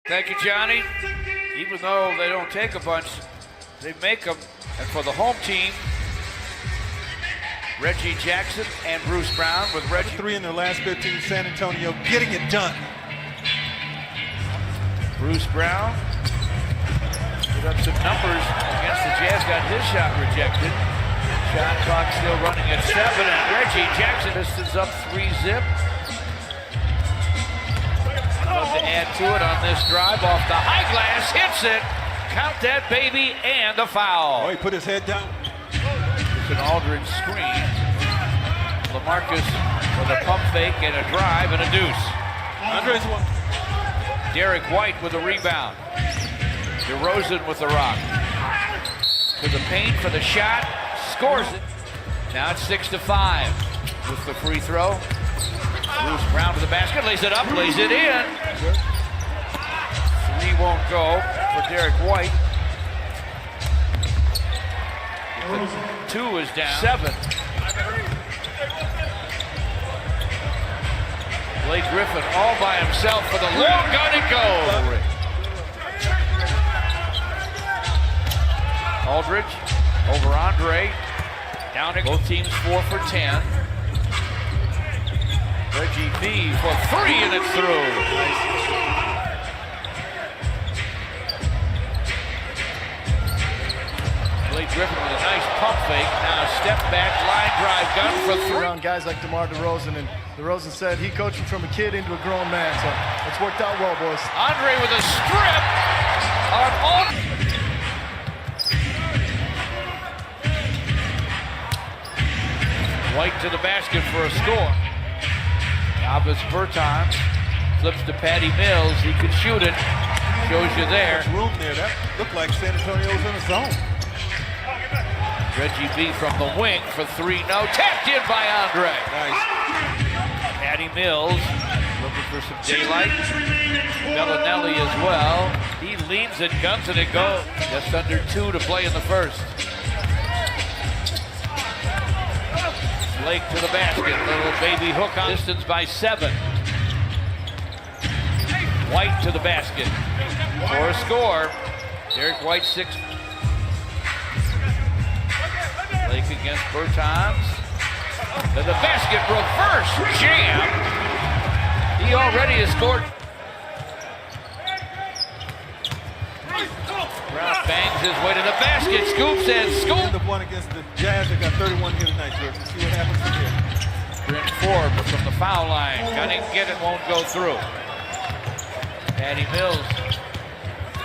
Thank you, Johnny. Even though they don't take a bunch, they make them. And for the home team, Reggie Jackson and Bruce Brown with Reggie. 3 in their last 15, San Antonio getting it done. Bruce Brown put up some numbers against the Jazz, got his shot rejected. Shot clock still running at 7, and Reggie Jackson, Pistons up 3-zip. Love to add to it on this drive off the high glass, hits it. Count that baby, and a foul. Oh, he put his head down. It's an Aldridge screen. LaMarcus with a pump fake and a drive and a deuce. Andre's one. Derek White with a rebound. DeRozan with the rock. To the paint for the shot. Scores it. Now it's 6-5 with the free throw. Bruce Brown to the basket, lays it up, lays it in. 3 won't go for Derek White. 2 is down. 7. Blake Griffin all by himself for the long gun and goal. Aldridge over Andre. Down to both teams 4 for 10. Reggie B for 3 and it's through. Blake Griffin with a nice pump fake. Now step back, line drive, gun for 3. Around guys like DeMar DeRozan, and DeRozan said he coached him from a kid into a grown man, so it's worked out well, boys. Andre with a strip on all. White to the basket for a score. Albus Bertans flips to Patty Mills. He could shoot it. Shows you there. There's room there. That looked like San Antonio's in a zone. Reggie B from the wing for 3. No, tapped in by Andre. Nice. Patty Mills looking for some daylight. Bellinelli as well. He leans it, guns it, and goes. Just under 2 to play in the first. Blake to the basket, little baby hook on. Pistons by 7. White to the basket for a score. Derek White 6. Blake against Bertans. To the basket, reverse jam. He already has scored. Brown bangs his way to the basket, scoops and scoops. The one against the Jazz that got 31 here tonight, George. Let's see what happens from here. Brent Forbes from the foul line. Gonna get it, won't go through. Patty Mills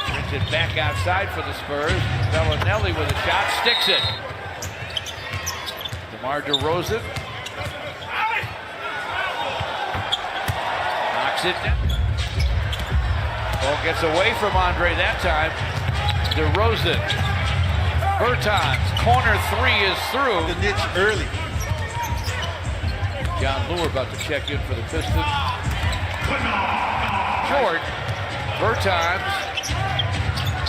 brings it back outside for the Spurs. Bellinelli with a shot, sticks it. DeMar DeRozan knocks it down. Ball gets away from Andre that time. DeRozan. Bertans, corner 3 is through. The niche early. John Lure about to check in for the Pistons. Short. Bertans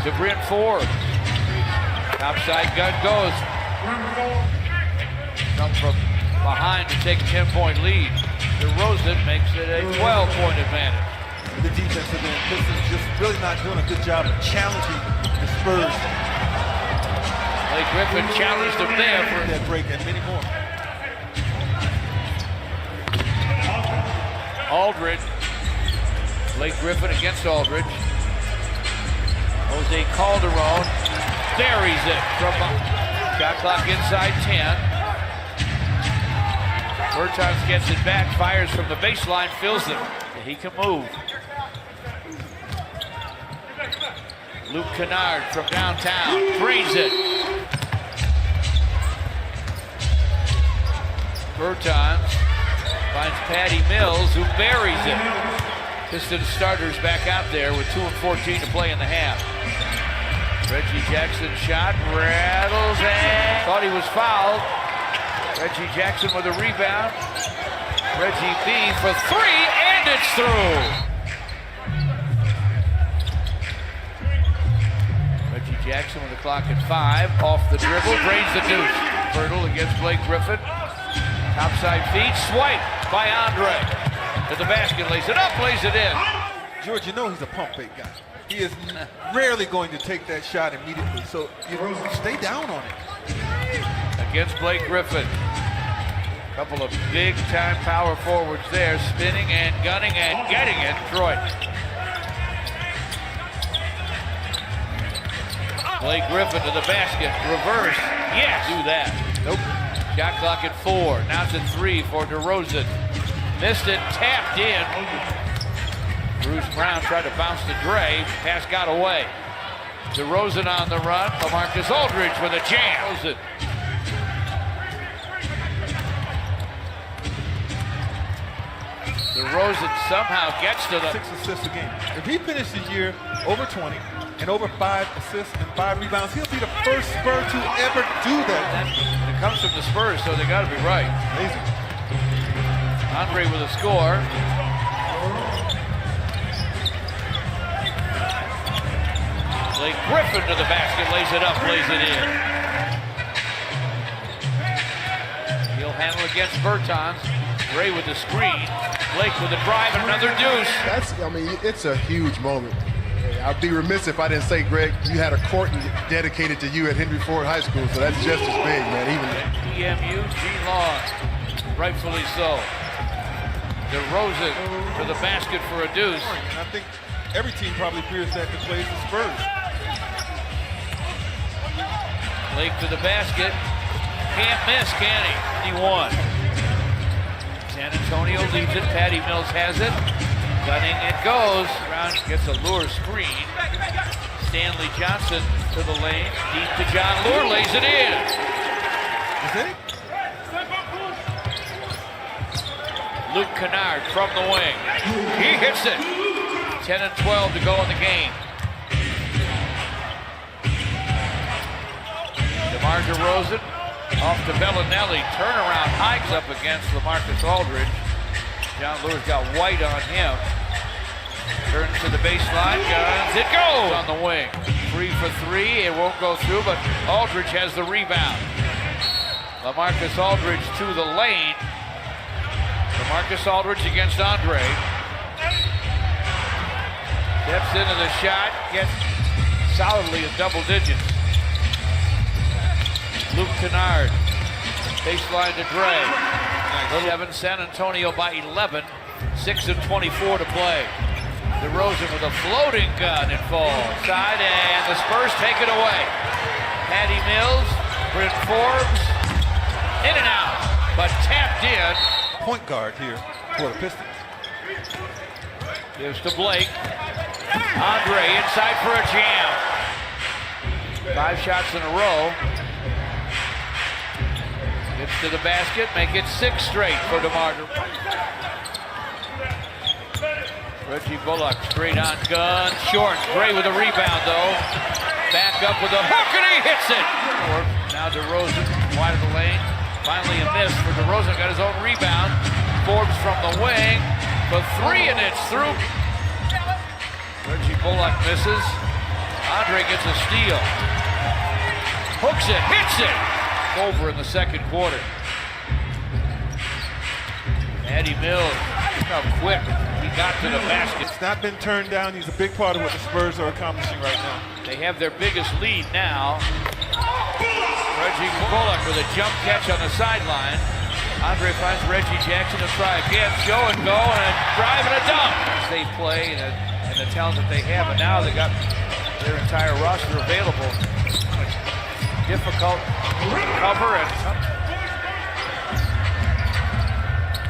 to Brent Forbes. Outside gun goes. Come from behind to take a 10-point lead. DeRozan makes it a 12-point advantage. The defensive end. Pistons just really not doing a good job of challenging the Spurs. Blake Griffin challenged him there for that break and many more. Aldridge. Blake Griffin against Aldridge. Jose Calderon buries it from shot clock inside 10. Bertans gets it back, fires from the baseline, fills it. He can move. Luke Kennard from downtown drains it. Bertans finds Patty Mills, who buries it. Pistons starters back out there with 2 and 14 to play in the half. Reggie Jackson shot, rattles, and thought he was fouled. Reggie Jackson with a rebound. Reggie B for 3, and it's through. Reggie Jackson with the clock at 5, off the dribble, drains the deuce. Fertile against Blake Griffin. Topside feed, swipe by Andre. To the basket, lays it up, lays it in. George, you know he's a pump fake guy. He is rarely going to take that shot immediately, so you stay down on it. Against Blake Griffin. Couple of big-time power forwards there, spinning and gunning and getting it. Detroit. Blake Griffin to the basket. Reverse. Yes. Do that. Nope. Shot clock at 4. Now it's at 3 for DeRozan. Missed it. Tapped in. Bruce Brown tried to bounce to Dre. Pass got away. DeRozan on the run. LaMarcus Aldridge with a jam. DeRozan somehow gets to the 6 assists a game. If he finished the year over 20 and over 5 assists and 5 rebounds, he'll be the first Spur to ever do that. It comes from the Spurs, so they got to be right. Amazing. Andre with a score. Blake Griffin to the basket, lays it up, lays it in. He'll handle against Bertans. Ray with the screen. Blake with a drive and another deuce. It's a huge moment. I'd be remiss if I didn't say, Greg, you had a court dedicated to you at Henry Ford High School, so that's just as big, man. EMU, G-Long, rightfully so. DeRozan to the basket for a deuce. And I think every team probably fears that that plays the Spurs. Blake to the basket. Can't miss, can he? He won. San Antonio leads it. Patty Mills has it. Gunning it goes. Brown gets a Lure screen. Stanley Johnson to the lane. Deep to John Lure. Lays it in. Is it? Luke Kennard from the wing. He hits it. 10 and 12 to go in the game. DeMar DeRozan off to Bellinelli. Turnaround hikes up against LaMarcus Aldridge. John Lure's got White on him. Turns to the baseline. Guns. It goes on the wing. 3 for 3. It won't go through, but Aldridge has the rebound. LaMarcus Aldridge to the lane. LaMarcus Aldridge against Andre. Steps into the shot. Gets solidly in double digits. Luke Kennard. Baseline to Dre. 7, San Antonio by 11. 6 of 24 to play. DeRozan with a floating gun. It falls. Side, and the Spurs take it away. Patty Mills, Bryn Forbes, in and out, but tapped in. Point guard here for the Pistons. Gives to Blake. Andre inside for a jam. 5 shots in a row. Gets to the basket, make it 6 straight for DeMar. Reggie Bullock straight on gun, short. Gray with a rebound though. Back up with a hook and he hits it. Now DeRozan wide of the lane. Finally a miss for DeRozan, got his own rebound. Forbes from the wing for 3 and it's through. Reggie Bullock misses. Andre gets a steal. Hooks it, hits it. Over in the second quarter. Patty Mills, look how quick he got to the basket. It's not been turned down. He's a big part of what the Spurs are accomplishing right now. They have their biggest lead now. Reggie Bullock with a jump catch on the sideline. Andre finds Reggie Jackson to try again. Show and go and a drive and a dunk. As they play and the talent that they have, and now they got their entire roster available. Difficult cover and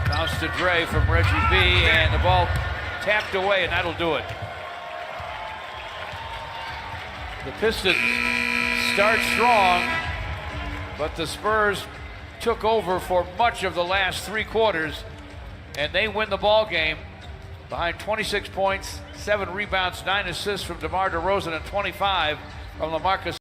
bounce to Dre from Reggie B, and the ball tapped away, and that'll do it. The Pistons start strong, but the Spurs took over for much of the last 3 quarters, and they win the ball game behind 26 points, 7 rebounds, 9 assists from DeMar DeRozan, and 25 from LaMarcus